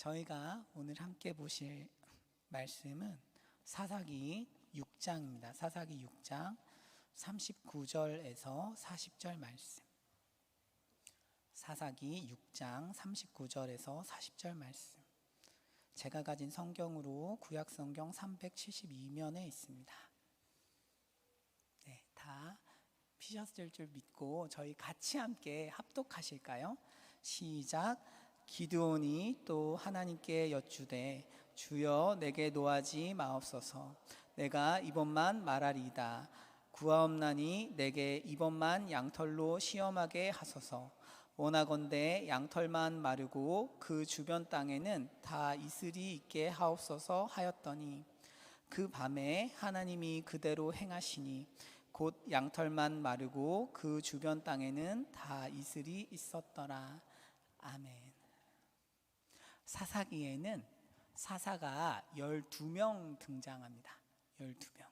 저희가 오늘 함께 보실 말씀은 사사기 6장입니다. 사사기 6장 39절에서 40절 말씀. 사사기 6장 39절에서 40절 말씀. 제가 가진 성경으로 구약 성경 372면에 있습니다. 네, 다 피셨을 줄 믿고 저희 같이 함께 합독하실까요? 시작. 기드온이 또 하나님께 여쭈되 주여 내게 노하지 마옵소서. 내가 이번만 말하리이다. 구하옵나니 내게 이번만 양털로 시험하게 하소서. 원하건대 양털만 마르고 그 주변 땅에는 다 이슬이 있게 하옵소서 하였더니 그 밤에 하나님이 그대로 행하시니 곧 양털만 마르고 그 주변 땅에는 다 이슬이 있었더라. 아멘. 사사기에는 사사가 12명 등장합니다. 12명.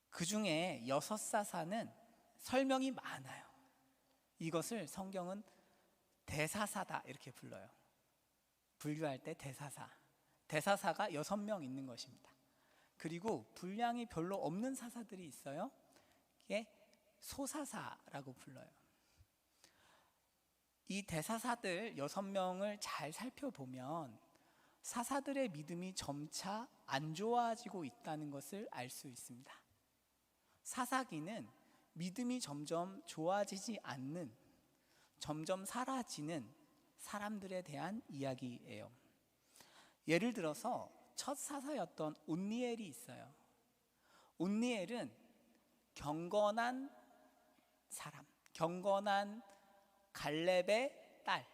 그 중에 6사사는 설명이 많아요. 이것을 성경은 대사사다 이렇게 불러요. 분류할 때 대사사. 대사사가 6명 있는 것입니다. 그리고 분량이 별로 없는 사사들이 있어요. 이게 소사사라고 불러요. 이 대사사들 6명을 잘 살펴보면 사사들의 믿음이 점차 안 좋아지고 있다는 것을 알 수 있습니다. 사사기는 믿음이 점점 좋아지지 않는, 점점 사라지는 사람들에 대한 이야기예요. 예를 들어서 첫 사사였던 온니엘이 있어요. 온니엘은 경건한 사람, 경건한 갈렙의 딸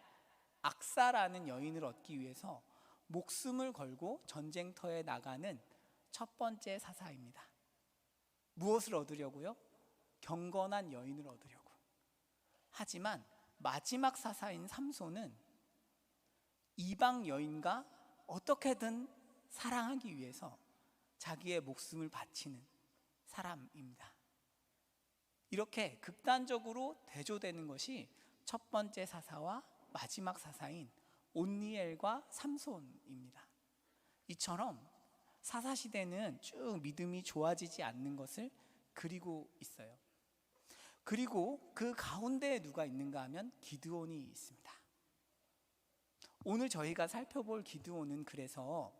악사라는 여인을 얻기 위해서 목숨을 걸고 전쟁터에 나가는 첫 번째 사사입니다. 무엇을 얻으려고요? 경건한 여인을 얻으려고. 하지만 마지막 사사인 삼손은 이방 여인과 어떻게든 사랑하기 위해서 자기의 목숨을 바치는 사람입니다. 이렇게 극단적으로 대조되는 것이 첫 번째 사사와 마지막 사사인 온니엘과 삼손입니다. 이처럼 사사시대는 쭉 믿음이 좋아지지 않는 것을 그리고 있어요. 그리고 그 가운데에 누가 있는가 하면 기드온이 있습니다. 오늘 저희가 살펴볼 기드온은 그래서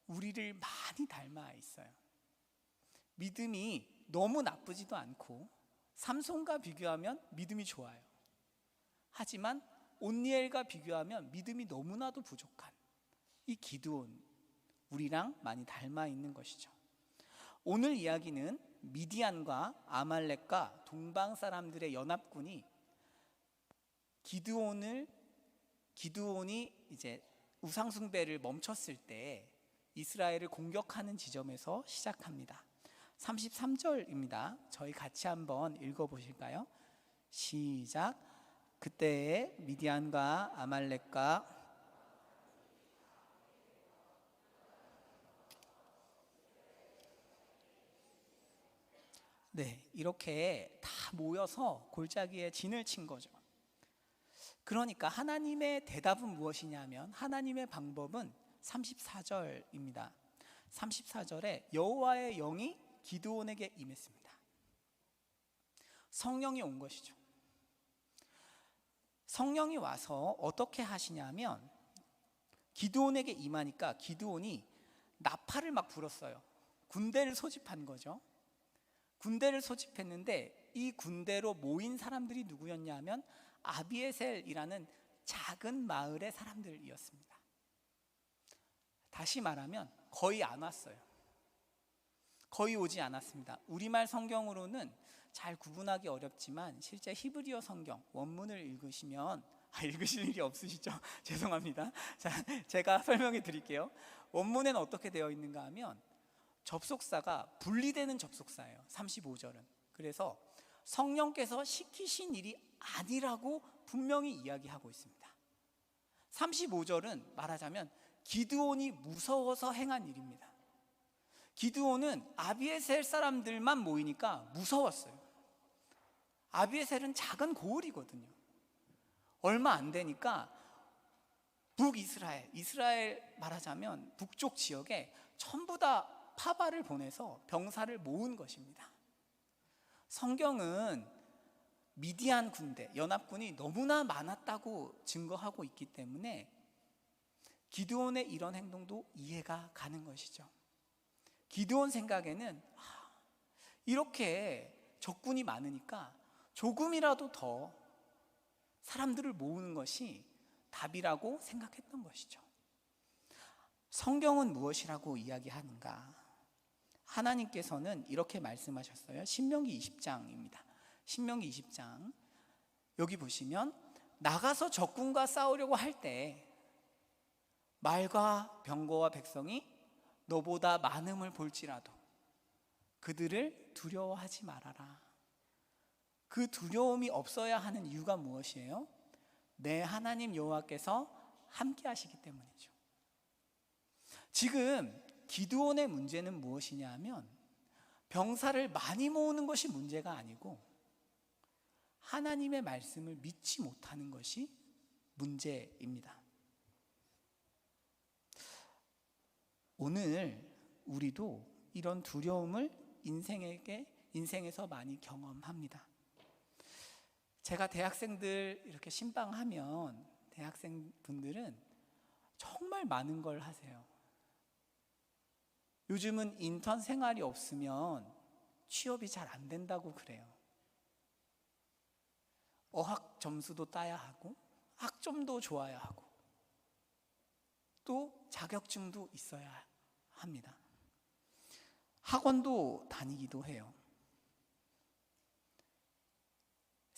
우리를 많이 닮아 있어요. 믿음이 너무 나쁘지도 않고 삼손과 비교하면 믿음이 좋아요. 하지만 온니엘과 비교하면 믿음이 너무나도 부족한 이 기드온, 우리랑 많이 닮아 있는 것이죠. 오늘 이야기는 미디안과 아말렉과 동방 사람들의 연합군이 기드온이 이제 우상숭배를 멈췄을 때 이스라엘을 공격하는 지점에서 시작합니다. 33절입니다. 저희 같이 한번 읽어보실까요? 시작. 그때에 미디안과 아말렉과 이렇게 다 모여서 골짜기에 진을 친 거죠. 그러니까 하나님의 대답은 무엇이냐면 하나님의 방법은 34절입니다. 34절에 여호와의 영이 기드온에게 임했습니다. 성령이 온 것이죠. 성령이 와서 어떻게 하시냐면 기드온에게 임하니까 기드온이 나팔을 막 불었어요. 군대를 소집한 거죠. 군대를 소집했는데 이 군대로 모인 사람들이 누구였냐 하면 아비에셀이라는 작은 마을의 사람들이었습니다. 다시 말하면 거의 안 왔어요. 거의 오지 않았습니다. 우리말 성경으로는 잘 구분하기 어렵지만 실제 히브리어 성경 원문을 읽으시면 읽으실 일이 없으시죠? 죄송합니다. 자, 제가 설명해 드릴게요. 원문에는 어떻게 되어 있는가 하면 접속사가 분리되는 접속사예요. 35절은. 그래서 성령께서 시키신 일이 아니라고 분명히 이야기하고 있습니다. 35절은 말하자면 기드온이 무서워서 행한 일입니다. 기드온은 아비에셀 사람들만 모이니까 무서웠어요. 아비에셀은 작은 고을이거든요. 얼마 안 되니까 북이스라엘, 이스라엘 말하자면 북쪽 지역에 전부 다 파바를 보내서 병사를 모은 것입니다. 성경은 미디안 군대, 연합군이 너무나 많았다고 증거하고 있기 때문에 기드온의 이런 행동도 이해가 가는 것이죠. 기드온 생각에는 이렇게 적군이 많으니까 조금이라도 더 사람들을 모으는 것이 답이라고 생각했던 것이죠. 성경은 무엇이라고 이야기하는가? 하나님께서는 이렇게 말씀하셨어요. 신명기 20장입니다. 신명기 20장 여기 보시면 나가서 적군과 싸우려고 할 때 말과 병거와 백성이 너보다 많음을 볼지라도 그들을 두려워하지 말아라. 그 두려움이 없어야 하는 이유가 무엇이에요? 내 하나님 여호와께서 함께 하시기 때문이죠. 지금 기드온의 문제는 무엇이냐 하면 병사를 많이 모으는 것이 문제가 아니고 하나님의 말씀을 믿지 못하는 것이 문제입니다. 오늘 우리도 이런 두려움을 인생에서 많이 경험합니다. 제가 대학생들 이렇게 신방하면 대학생분들은 정말 많은 걸 하세요. 요즘은 인턴 생활이 없으면 취업이 잘 안 된다고 그래요. 어학 점수도 따야 하고 학점도 좋아야 하고 또 자격증도 있어야 합니다. 학원도 다니기도 해요.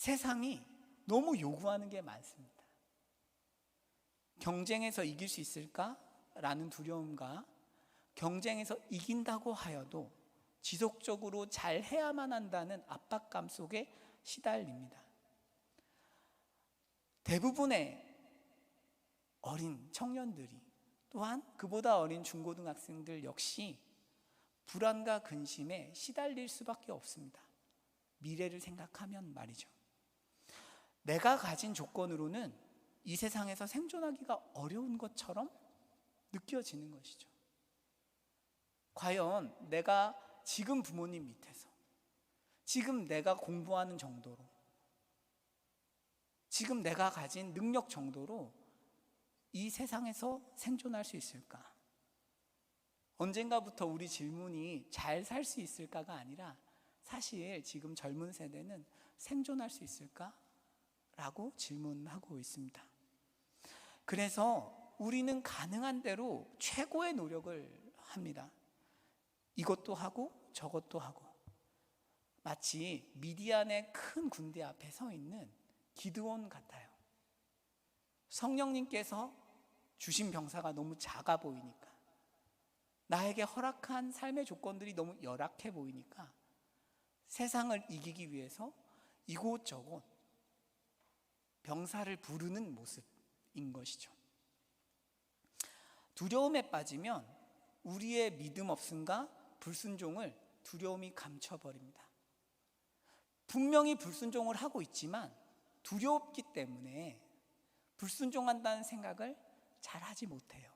세상이 너무 요구하는 게 많습니다. 경쟁에서 이길 수 있을까라는 두려움과 경쟁에서 이긴다고 하여도 지속적으로 잘 해야만 한다는 압박감 속에 시달립니다. 대부분의 어린 청년들이 또한 그보다 어린 중고등학생들 역시 불안과 근심에 시달릴 수밖에 없습니다. 미래를 생각하면 말이죠. 내가 가진 조건으로는 이 세상에서 생존하기가 어려운 것처럼 느껴지는 것이죠. 과연 내가 지금 부모님 밑에서 지금 내가 공부하는 정도로 지금 내가 가진 능력 정도로 이 세상에서 생존할 수 있을까? 언젠가부터 우리 질문이 잘 살 수 있을까가 아니라 사실 지금 젊은 세대는 생존할 수 있을까? 라고 질문하고 있습니다. 그래서 우리는 가능한 대로 최고의 노력을 합니다. 이것도 하고 저것도 하고 마치 미디안의 큰 군대 앞에 서 있는 기드온 같아요. 성령님께서 주신 병사가 너무 작아 보이니까 나에게 허락한 삶의 조건들이 너무 열악해 보이니까 세상을 이기기 위해서 이곳저곳 병사를 부르는 모습인 것이죠. 두려움에 빠지면 우리의 믿음 없음과 불순종을 두려움이 감춰버립니다. 분명히 불순종을 하고 있지만 두렵기 때문에 불순종한다는 생각을 잘 하지 못해요.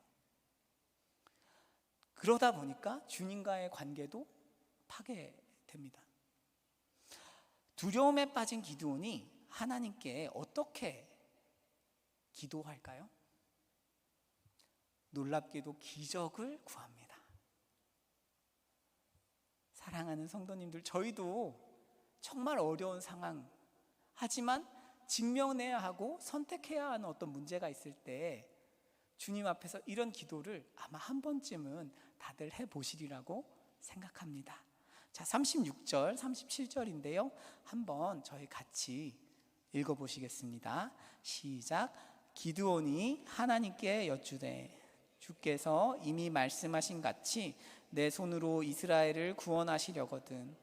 그러다 보니까 주님과의 관계도 파괴됩니다. 두려움에 빠진 기드온이 하나님께 어떻게 기도할까요? 놀랍게도 기적을 구합니다. 사랑하는 성도님들, 저희도 정말 어려운 상황, 하지만 직면해야 하고 선택해야 하는 어떤 문제가 있을 때 주님 앞에서 이런 기도를 아마 한 번쯤은 다들 해보시리라고 생각합니다. 자, 36절, 37절인데요. 한번 저희 같이 읽어보시겠습니다. 시작. 기드온이 하나님께 여쭈되 주께서 이미 말씀하신 같이 내 손으로 이스라엘을 구원하시려거든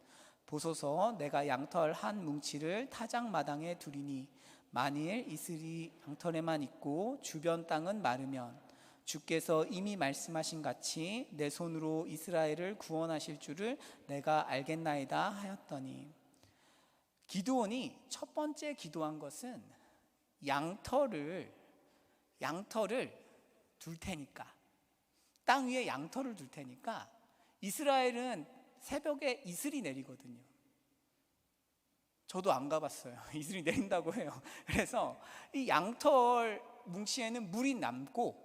보소서 내가 양털 한 뭉치를 타작마당에 두리니 만일 이슬이 양털에만 있고 주변 땅은 마르면 주께서 이미 말씀하신 같이 내 손으로 이스라엘을 구원하실 줄을 내가 알겠나이다 하였더니 기드온이 첫 번째 기도한 것은 양털을 둘 테니까, 땅 위에 양털을 둘 테니까. 이스라엘은 새벽에 이슬이 내리거든요. 저도 안 가봤어요. 이슬이 내린다고 해요. 그래서 이 양털 뭉치에는 물이 남고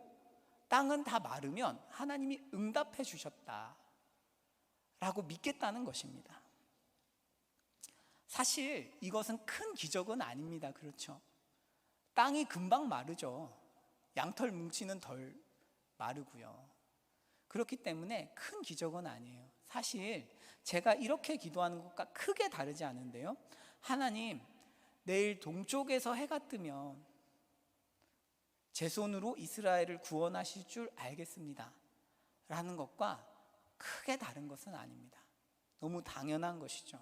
땅은 다 마르면 하나님이 응답해 주셨다 라고 믿겠다는 것입니다. 사실 이것은 큰 기적은 아닙니다. 그렇죠? 땅이 금방 마르죠. 양털 뭉치는 덜 마르고요. 그렇기 때문에 큰 기적은 아니에요. 사실 제가 이렇게 기도하는 것과 크게 다르지 않은데요. 하나님, 내일 동쪽에서 해가 뜨면 제 손으로 이스라엘을 구원하실 줄 알겠습니다 라는 것과 크게 다른 것은 아닙니다. 너무 당연한 것이죠.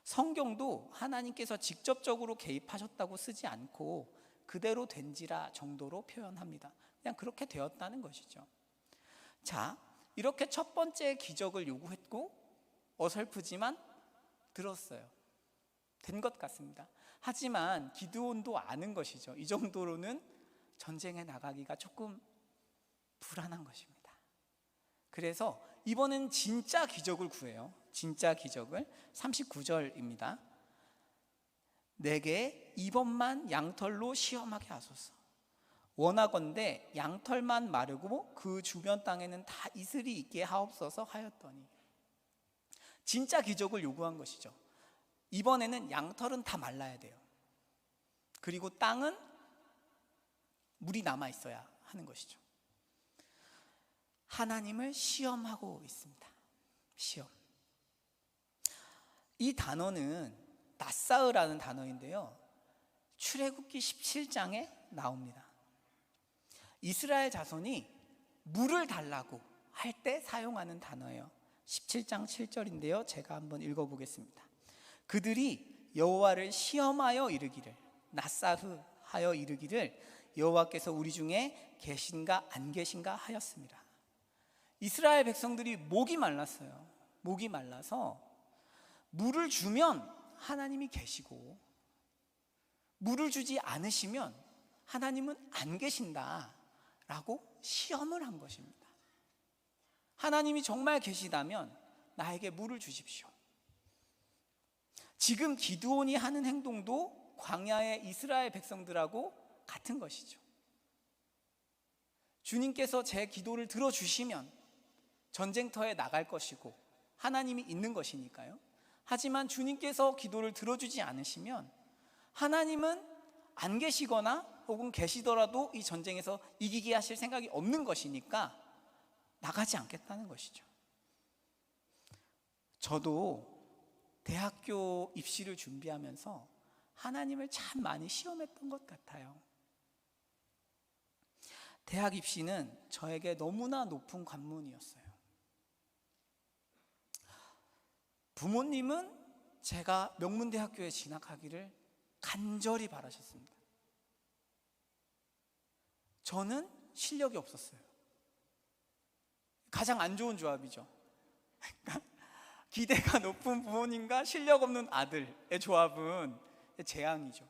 성경도 하나님께서 직접적으로 개입하셨다고 쓰지 않고 그대로 된지라 정도로 표현합니다. 그냥 그렇게 되었다는 것이죠. 자, 이렇게 첫 번째 기적을 요구했고 어설프지만 들었어요. 된 것 같습니다. 하지만 기드온도 아는 것이죠. 이 정도로는 전쟁에 나가기가 조금 불안한 것입니다. 그래서 이번엔 진짜 기적을 구해요. 진짜 기적을. 39절입니다. 내게 이번만 양털로 시험하게 하소서. 원하건대 양털만 마르고 그 주변 땅에는 다 이슬이 있게 하옵소서 하였더니. 진짜 기적을 요구한 것이죠. 이번에는 양털은 다 말라야 돼요. 그리고 땅은 물이 남아 있어야 하는 것이죠. 하나님을 시험하고 있습니다. 시험. 이 단어는 나사으라는 단어인데요, 출애굽기 17장에 나옵니다. 이스라엘 자손이 물을 달라고 할 때 사용하는 단어예요. 17장 7절인데요, 제가 한번 읽어보겠습니다. 그들이 여호와를 시험하여 이르기를, 나사흐 하여 이르기를, 여호와께서 우리 중에 계신가 안 계신가 하였습니다. 이스라엘 백성들이 목이 말랐어요. 목이 말라서 물을 주면 하나님이 계시고 물을 주지 않으시면 하나님은 안 계신다라고 시험을 한 것입니다. 하나님이 정말 계시다면 나에게 물을 주십시오. 지금 기드온이 하는 행동도 광야의 이스라엘 백성들하고 같은 것이죠. 주님께서 제 기도를 들어주시면 전쟁터에 나갈 것이고 하나님이 있는 것이니까요. 하지만 주님께서 기도를 들어주지 않으시면 하나님은 안 계시거나 혹은 계시더라도 이 전쟁에서 이기게 하실 생각이 없는 것이니까 나가지 않겠다는 것이죠. 저도 대학교 입시를 준비하면서 하나님을 참 많이 시험했던 것 같아요. 대학 입시는 저에게 너무나 높은 관문이었어요. 부모님은 제가 명문대학교에 진학하기를 간절히 바라셨습니다. 저는 실력이 없었어요. 가장 안 좋은 조합이죠. 기대가 높은 부모님과 실력 없는 아들의 조합은 재앙이죠.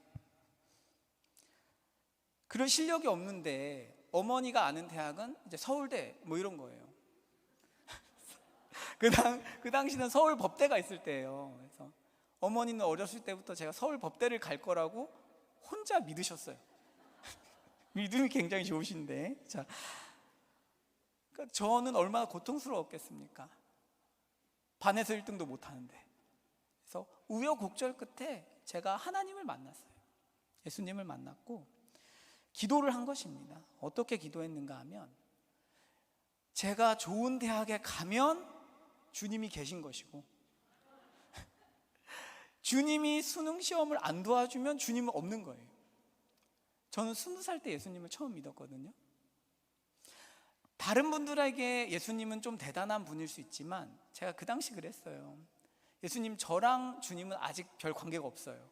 그런 실력이 없는데 어머니가 아는 대학은 이제 서울대 뭐 이런 거예요. 그 당시는 서울 법대가 있을 때예요. 그래서 어머니는 어렸을 때부터 제가 서울 법대를 갈 거라고 혼자 믿으셨어요. 믿음이 굉장히 좋으신데, 자, 그러니까 저는 얼마나 고통스러웠겠습니까? 반에서 1등도 못 하는데. 그래서 우여곡절 끝에 제가 하나님을 만났어요. 예수님을 만났고 기도를 한 것입니다. 어떻게 기도했는가 하면, 제가 좋은 대학에 가면 주님이 계신 것이고, 주님이 수능 시험을 안 도와주면 주님은 없는 거예요. 저는 20살 때 예수님을 처음 믿었거든요. 다른 분들에게 예수님은 좀 대단한 분일 수 있지만 제가 그 당시 그랬어요. 예수님, 저랑 주님은 아직 별 관계가 없어요.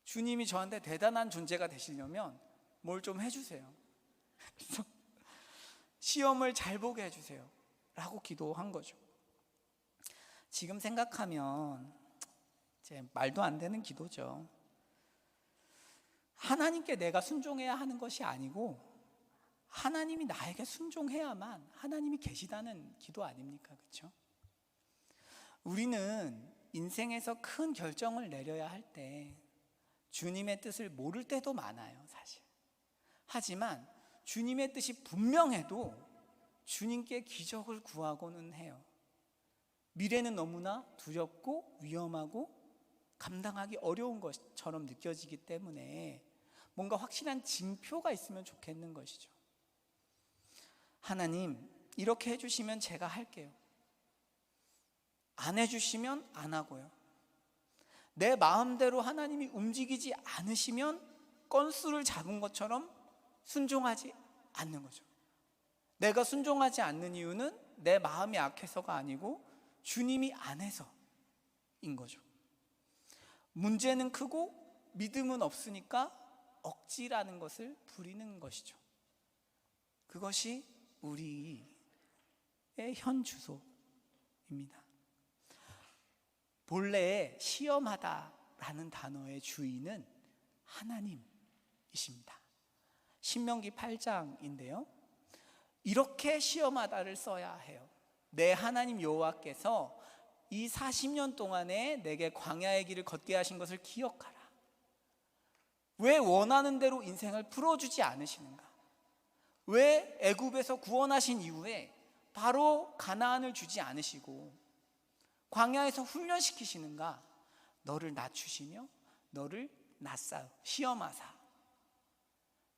주님이 저한테 대단한 존재가 되시려면 뭘 좀 해주세요. 그래서 시험을 잘 보게 해주세요 라고 기도한 거죠. 지금 생각하면 이제 말도 안 되는 기도죠. 하나님께 내가 순종해야 하는 것이 아니고 하나님이 나에게 순종해야만 하나님이 계시다는 기도 아닙니까? 그렇죠? 우리는 인생에서 큰 결정을 내려야 할 때 주님의 뜻을 모를 때도 많아요, 사실. 하지만 주님의 뜻이 분명해도 주님께 기적을 구하고는 해요. 미래는 너무나 두렵고 위험하고 감당하기 어려운 것처럼 느껴지기 때문에 뭔가 확실한 징표가 있으면 좋겠는 것이죠. 하나님, 이렇게 해주시면 제가 할게요. 안 해주시면 안 하고요. 내 마음대로 하나님이 움직이지 않으시면 건수를 잡은 것처럼 순종하지 않는 거죠. 내가 순종하지 않는 이유는 내 마음이 악해서가 아니고 주님이 안 해서인 거죠. 문제는 크고 믿음은 없으니까 억지라는 것을 부리는 것이죠. 그것이 우리의 현 주소입니다. 본래 시험하다라는 단어의 주인은 하나님이십니다. 신명기 8장인데요. 이렇게 시험하다를 써야 해요. 내 하나님 여호와께서 이 40년 동안에 내게 광야의 길을 걷게 하신 것을 기억하라. 왜 원하는 대로 인생을 풀어주지 않으시는가? 왜 애굽에서 구원하신 이후에 바로 가나안을 주지 않으시고 광야에서 훈련시키시는가? 너를 낮추시며 너를 낮사요 시험하사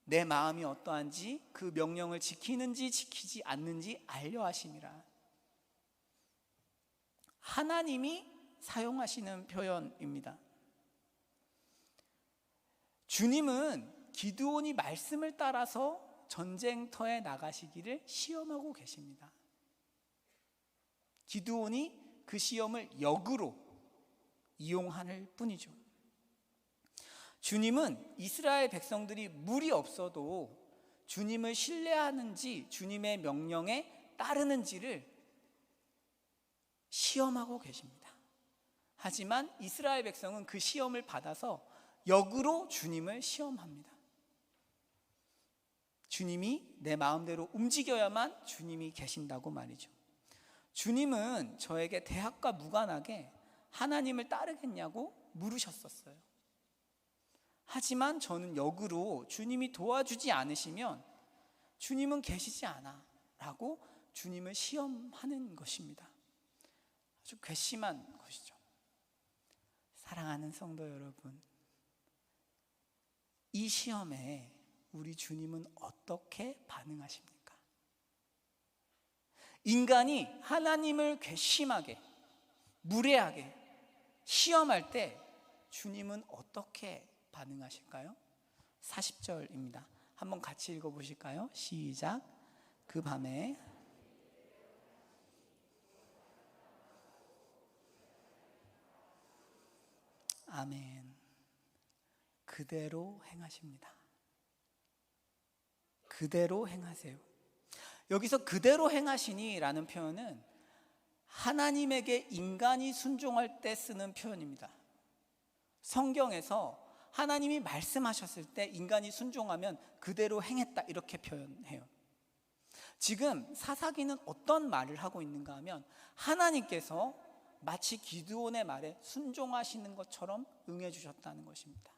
내 마음이 어떠한지 그 명령을 지키는지 지키지 않는지 알려 하심이라. 하나님이 사용하시는 표현입니다. 주님은 기드온이 말씀을 따라서 전쟁터에 나가시기를 시험하고 계십니다. 기드온이 그 시험을 역으로 이용할 뿐이죠. 주님은 이스라엘 백성들이 물이 없어도 주님을 신뢰하는지 주님의 명령에 따르는지를 시험하고 계십니다. 하지만 이스라엘 백성은 그 시험을 받아서 역으로 주님을 시험합니다. 주님이 내 마음대로 움직여야만 주님이 계신다고 말이죠. 주님은 저에게 대학과 무관하게 하나님을 따르겠냐고 물으셨었어요. 하지만 저는 역으로 주님이 도와주지 않으시면 주님은 계시지 않아 라고 주님을 시험하는 것입니다. 아주 괘씸한 것이죠. 사랑하는 성도 여러분, 이 시험에 우리 주님은 어떻게 반응하십니까? 인간이 하나님을 괘씸하게 무례하게 시험할 때 주님은 어떻게 반응하실까요? 40절입니다. 한번 같이 읽어보실까요? 시작. 그 밤에 아멘. 그대로 행하십니다. 그대로 행하세요. 여기서 그대로 행하시니 라는 표현은 하나님에게 인간이 순종할 때 쓰는 표현입니다. 성경에서 하나님이 말씀하셨을 때 인간이 순종하면 그대로 행했다 이렇게 표현해요. 지금 사사기는 어떤 말을 하고 있는가 하면 하나님께서 마치 기드온의 말에 순종하시는 것처럼 응해 주셨다는 것입니다.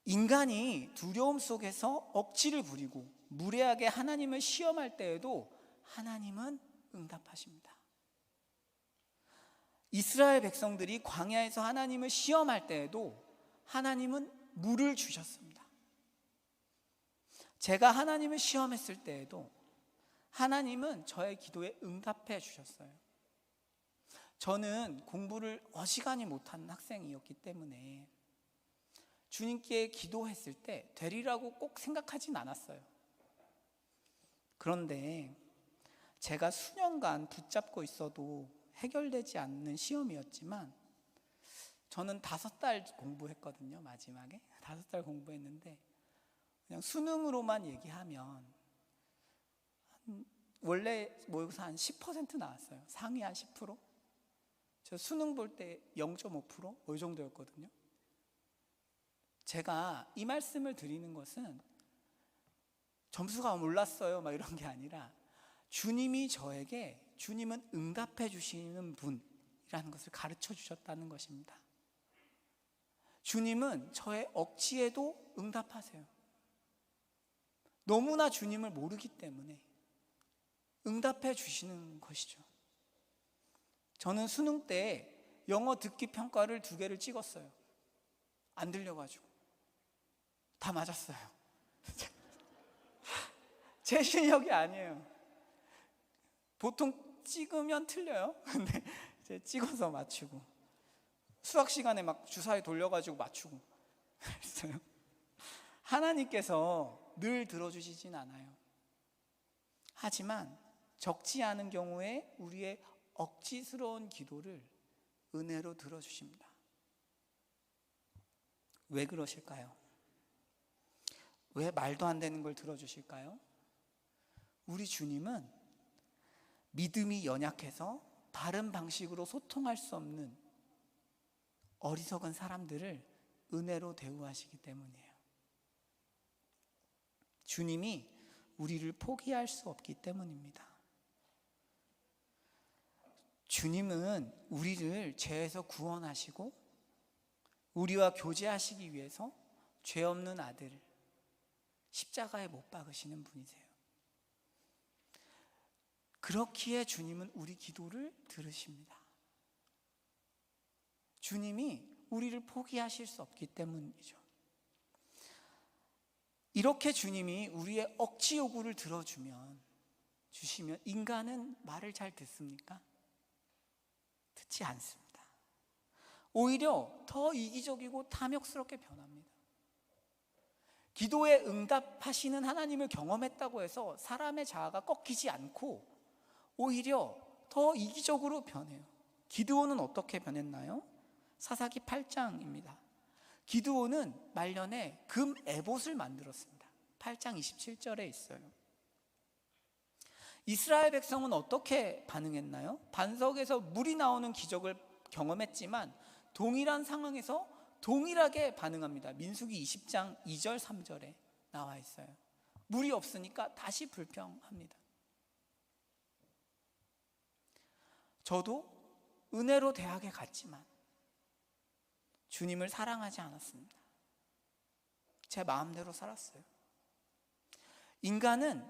인간이 두려움 속에서 억지를 부리고 무례하게 하나님을 시험할 때에도 하나님은 응답하십니다. 이스라엘 백성들이 광야에서 하나님을 시험할 때에도 하나님은 물을 주셨습니다. 제가 하나님을 시험했을 때에도 하나님은 저의 기도에 응답해 주셨어요. 저는 공부를 어지간히 못한 학생이었기 때문에 주님께 기도했을 때 되리라고 꼭 생각하진 않았어요. 그런데 제가 수년간 붙잡고 있어도 해결되지 않는 시험이었지만 저는 5달 공부했거든요. 마지막에 5달 공부했는데 그냥 수능으로만 얘기하면 원래 모의고사 한 10% 나왔어요. 상위 한 10%. 저 수능 볼 때 0.5%? 이 정도였거든요. 제가 이 말씀을 드리는 것은 점수가 올랐어요 막 이런 게 아니라, 주님이 저에게, 주님은 응답해 주시는 분이라는 것을 가르쳐 주셨다는 것입니다. 주님은 저의 억지에도 응답하세요. 너무나 주님을 모르기 때문에 응답해 주시는 것이죠. 저는 수능 때 영어 듣기 평가를 2개를 찍었어요. 안 들려가지고 다 맞았어요. 제 실력이 아니에요. 보통 찍으면 틀려요. 근데 제가 찍어서 맞추고, 수학 시간에 막 주사위 돌려가지고 맞추고 그랬어요. 하나님께서 늘 들어주시진 않아요. 하지만 적지 않은 경우에 우리의 억지스러운 기도를 은혜로 들어주십니다. 왜 그러실까요? 왜 말도 안 되는 걸 들어주실까요? 우리 주님은 믿음이 연약해서 바른 방식으로 소통할 수 없는 어리석은 사람들을 은혜로 대우하시기 때문이에요. 주님이 우리를 포기할 수 없기 때문입니다. 주님은 우리를 죄에서 구원하시고 우리와 교제하시기 위해서 죄 없는 아들을 십자가에 못 박으시는 분이세요. 그렇기에 주님은 우리 기도를 들으십니다. 주님이 우리를 포기하실 수 없기 때문이죠. 이렇게 주님이 우리의 억지 요구를 주시면 인간은 말을 잘 듣습니까? 듣지 않습니다. 오히려 더 이기적이고 탐욕스럽게 변합니다. 기도에 응답하시는 하나님을 경험했다고 해서 사람의 자아가 꺾이지 않고 오히려 더 이기적으로 변해요. 기드온은 어떻게 변했나요? 사사기 8장입니다. 기드온은 말년에 금 에봇을 만들었습니다. 8장 27절에 있어요. 이스라엘 백성은 어떻게 반응했나요? 반석에서 물이 나오는 기적을 경험했지만 동일한 상황에서 동일하게 반응합니다. 민수기 20장 2절 3절에 나와 있어요. 물이 없으니까 다시 불평합니다. 저도 은혜로 대학에 갔지만 주님을 사랑하지 않았습니다. 제 마음대로 살았어요. 인간은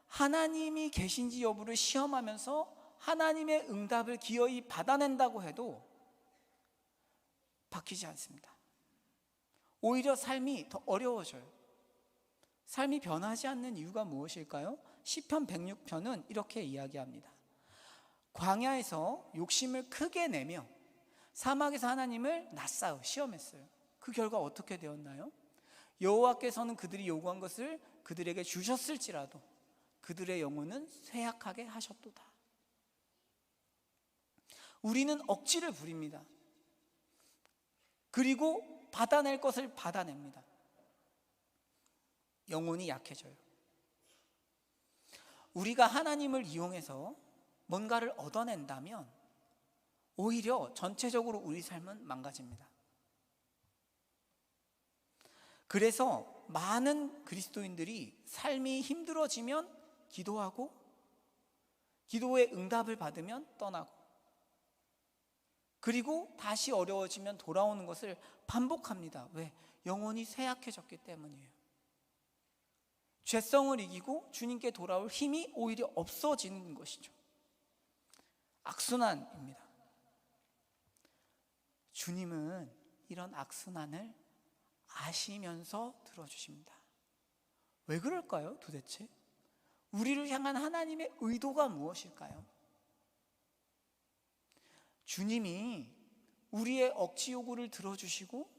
하나님이 계신지 여부를 시험하면서 하나님의 응답을 기어이 받아낸다고 해도 바뀌지 않습니다. 오히려 삶이 더 어려워져요. 삶이 변하지 않는 이유가 무엇일까요? 시편 106편은 이렇게 이야기합니다. 광야에서 욕심을 크게 내며 사막에서 하나님을 낯싸워 시험했어요. 그 결과 어떻게 되었나요? 여호와께서는 그들이 요구한 것을 그들에게 주셨을지라도 그들의 영혼은 쇠약하게 하셨도다. 우리는 억지를 부립니다. 그리고 받아낼 것을 받아냅니다. 영혼이 약해져요. 우리가 하나님을 이용해서 뭔가를 얻어낸다면 오히려 전체적으로 우리 삶은 망가집니다. 그래서 많은 그리스도인들이 삶이 힘들어지면 기도하고 기도의 응답을 받으면 떠나고 그리고 다시 어려워지면 돌아오는 것을 반복합니다. 왜? 영혼이 쇠약해졌기 때문이에요. 죄성을 이기고 주님께 돌아올 힘이 오히려 없어지는 것이죠. 악순환입니다. 주님은 이런 악순환을 아시면서 들어주십니다. 왜 그럴까요, 도대체? 우리를 향한 하나님의 의도가 무엇일까요? 주님이 우리의 억지 요구를 들어주시고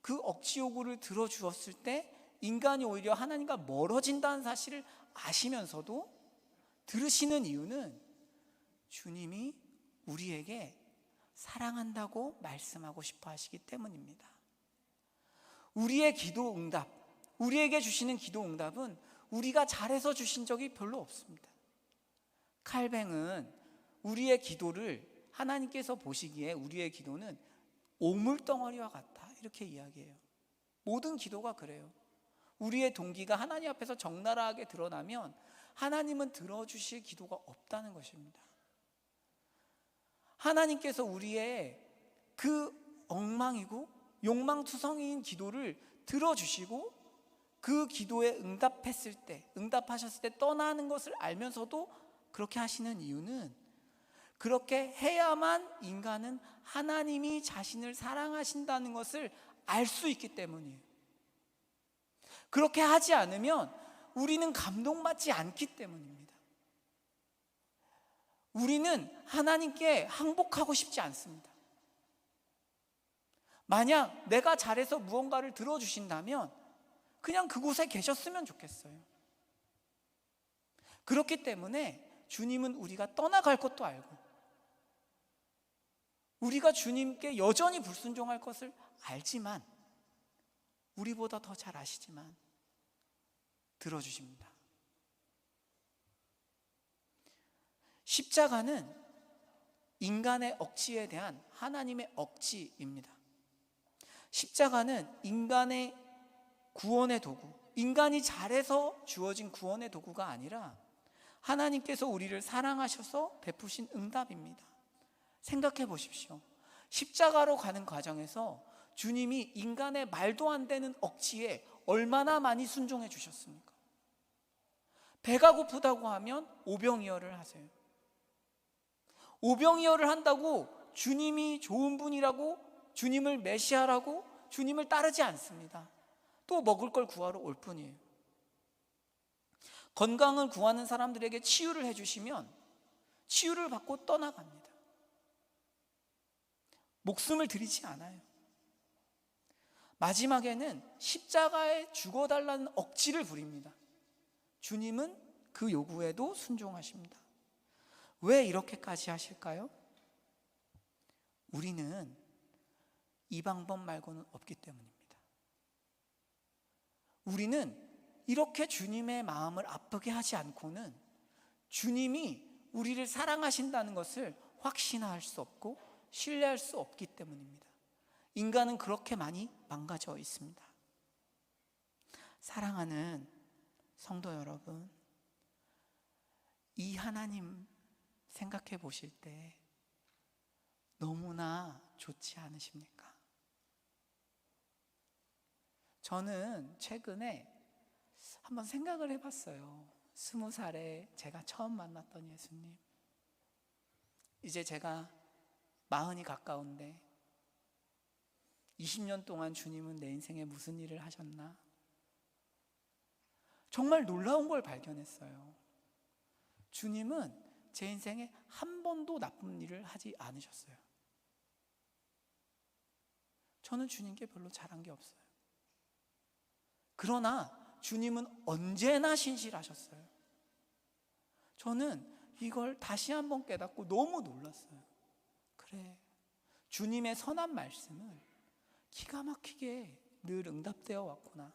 그 억지 요구를 들어주었을 때 인간이 오히려 하나님과 멀어진다는 사실을 아시면서도 들으시는 이유는 주님이 우리에게 사랑한다고 말씀하고 싶어 하시기 때문입니다. 우리의 기도 응답, 우리에게 주시는 기도 응답은 우리가 잘해서 주신 적이 별로 없습니다. 칼뱅은 우리의 기도를 하나님께서 보시기에 우리의 기도는 오물덩어리와 같다 이렇게 이야기해요. 모든 기도가 그래요. 우리의 동기가 하나님 앞에서 적나라하게 드러나면 하나님은 들어주실 기도가 없다는 것입니다. 하나님께서 우리의 그 엉망이고 욕망투성이인 기도를 들어주시고 그 기도에 응답하셨을 때 떠나는 것을 알면서도 그렇게 하시는 이유는, 그렇게 해야만 인간은 하나님이 자신을 사랑하신다는 것을 알 수 있기 때문이에요. 그렇게 하지 않으면 우리는 감동받지 않기 때문입니다. 우리는 하나님께 항복하고 싶지 않습니다. 만약 내가 잘해서 무언가를 들어주신다면 그냥 그곳에 계셨으면 좋겠어요. 그렇기 때문에 주님은 우리가 떠나갈 것도 알고, 우리가 주님께 여전히 불순종할 것을 알지만, 우리보다 더 잘 아시지만 들어주십니다. 십자가는 인간의 억지에 대한 하나님의 억지입니다. 십자가는 인간의 구원의 도구, 인간이 잘해서 주어진 구원의 도구가 아니라 하나님께서 우리를 사랑하셔서 베푸신 응답입니다. 생각해 보십시오. 십자가로 가는 과정에서 주님이 인간의 말도 안 되는 억지에 얼마나 많이 순종해 주셨습니까? 배가 고프다고 하면 오병이어를 하세요. 오병이어를 한다고 주님이 좋은 분이라고, 주님을 메시아라고 주님을 따르지 않습니다. 또 먹을 걸 구하러 올 뿐이에요. 건강을 구하는 사람들에게 치유를 해주시면 치유를 받고 떠나갑니다. 목숨을 드리지 않아요. 마지막에는 십자가에 죽어달라는 억지를 부립니다. 주님은 그 요구에도 순종하십니다. 왜 이렇게까지 하실까요? 우리는 이 방법 말고는 없기 때문입니다. 우리는 이렇게 주님의 마음을 아프게 하지 않고는 주님이 우리를 사랑하신다는 것을 확신할 수 없고 신뢰할 수 없기 때문입니다. 인간은 그렇게 많이 망가져 있습니다. 사랑하는 성도 여러분, 이 하나님 생각해 보실 때 너무나 좋지 않으십니까? 저는 최근에 한번 생각을 해봤어요. 20살에 제가 처음 만났던 예수님, 이제 제가 40이 가까운데 20년 동안 주님은 내 인생에 무슨 일을 하셨나? 정말 놀라운 걸 발견했어요. 주님은 제 인생에 한 번도 나쁜 일을 하지 않으셨어요. 저는 주님께 별로 잘한 게 없어요. 그러나 주님은 언제나 신실하셨어요. 저는 이걸 다시 한번 깨닫고 너무 놀랐어요. 그래, 주님의 선한 말씀을 기가 막히게 늘 응답되어 왔구나.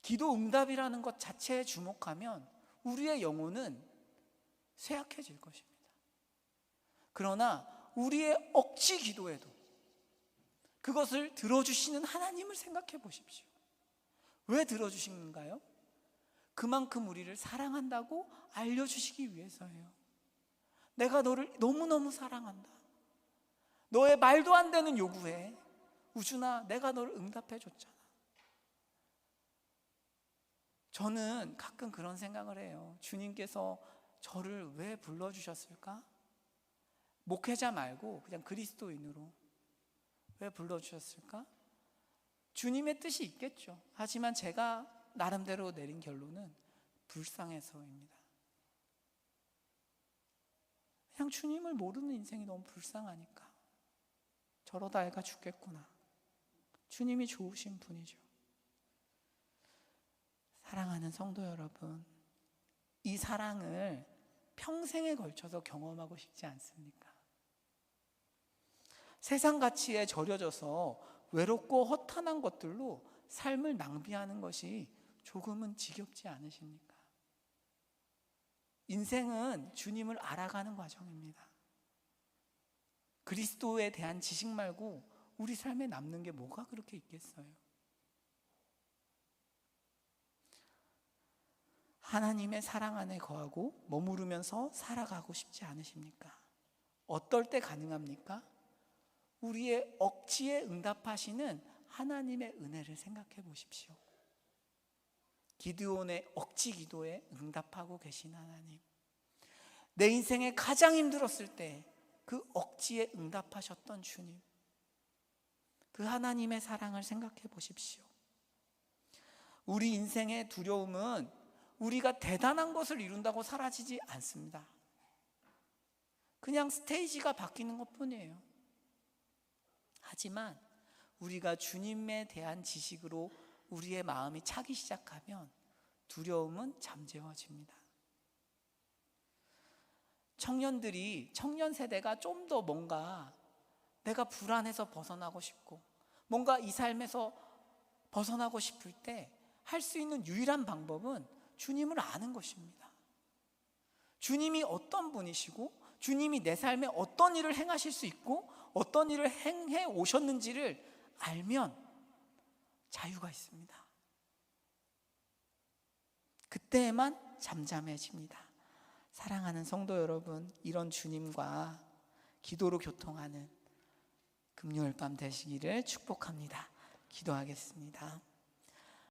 기도 응답이라는 것 자체에 주목하면 우리의 영혼은 쇠약해질 것입니다. 그러나 우리의 억지 기도에도 그것을 들어주시는 하나님을 생각해 보십시오. 왜 들어주시는가요? 그만큼 우리를 사랑한다고 알려주시기 위해서예요. 내가 너를 너무너무 사랑한다. 너의 말도 안 되는 요구에 우준아, 내가 너를 응답해 줬잖아. 저는 가끔 그런 생각을 해요. 주님께서 저를 왜 불러주셨을까? 목회자 말고 그냥 그리스도인으로 왜 불러주셨을까? 주님의 뜻이 있겠죠. 하지만 제가 나름대로 내린 결론은 불쌍해서입니다. 그냥 주님을 모르는 인생이 너무 불쌍하니까 저러다 애가 죽겠구나. 주님이 좋으신 분이죠. 사랑하는 성도 여러분, 이 사랑을 평생에 걸쳐서 경험하고 싶지 않습니까? 세상 가치에 절여져서 외롭고 허탄한 것들로 삶을 낭비하는 것이 조금은 지겹지 않으십니까? 인생은 주님을 알아가는 과정입니다. 그리스도에 대한 지식 말고 우리 삶에 남는 게 뭐가 그렇게 있겠어요? 하나님의 사랑 안에 거하고 머무르면서 살아가고 싶지 않으십니까? 어떨 때 가능합니까? 우리의 억지에 응답하시는 하나님의 은혜를 생각해 보십시오. 기드온의 억지 기도에 응답하고 계신 하나님, 내 인생에 가장 힘들었을 때 그 억지에 응답하셨던 주님, 그 하나님의 사랑을 생각해 보십시오. 우리 인생의 두려움은 우리가 대단한 것을 이룬다고 사라지지 않습니다. 그냥 스테이지가 바뀌는 것뿐이에요. 하지만 우리가 주님에 대한 지식으로 우리의 마음이 차기 시작하면 두려움은 잠재워집니다. 청년 세대가 좀 더 뭔가 내가 불안해서 벗어나고 싶고 뭔가 이 삶에서 벗어나고 싶을 때 할 수 있는 유일한 방법은 주님을 아는 것입니다. 주님이 어떤 분이시고 주님이 내 삶에 어떤 일을 행하실 수 있고 어떤 일을 행해 오셨는지를 알면 자유가 있습니다. 그때에만 잠잠해집니다. 사랑하는 성도 여러분, 이런 주님과 기도로 교통하는 금요일 밤 되시기를 축복합니다. 기도하겠습니다.